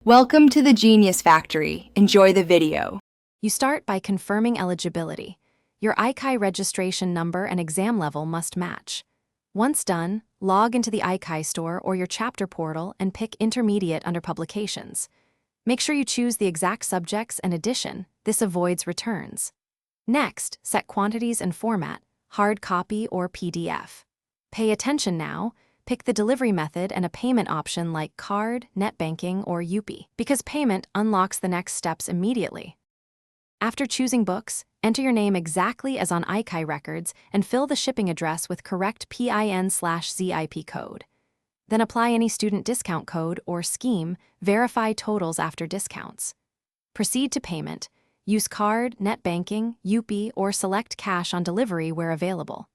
Welcome to the Genius Factory. Enjoy the video. You start by confirming eligibility. Your ICAI registration number and exam level must match. Once done, log into the ICAI store or your chapter portal and pick Intermediate under Publications. Make sure you choose the exact subjects and edition. This avoids returns. Next, set quantities and format, hard copy or PDF. Pay attention now. Pick the delivery method and a payment option like card, net banking, or UPI, because payment unlocks the next steps immediately. After choosing books, enter your name exactly as on ICAI records and fill the shipping address with correct PIN/ZIP code. Then apply any student discount code or scheme, verify totals after discounts. Proceed to payment. Use card, net banking, UPI, or select cash on delivery where available.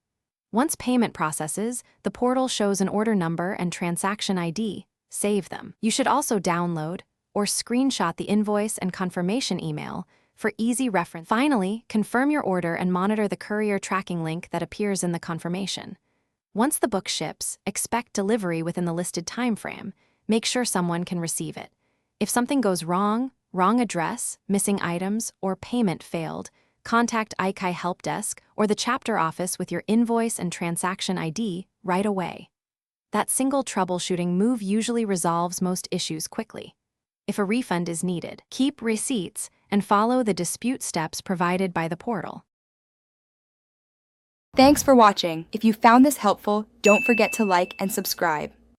Once payment processes, the portal shows an order number and transaction ID. Save them. You should also download or screenshot the invoice and confirmation email for easy reference. Finally, confirm your order and monitor the courier tracking link that appears in the confirmation. Once the book ships, expect delivery within the listed time frame. Make sure someone can receive it. If something goes wrong address, missing items, or payment failed, contact ICAI Help Desk or the chapter office with your invoice and transaction ID right away. That single troubleshooting move usually resolves most issues quickly. If a refund is needed, keep receipts and follow the dispute steps provided by the portal. Thanks for watching. If you found this helpful, don't forget to like and subscribe.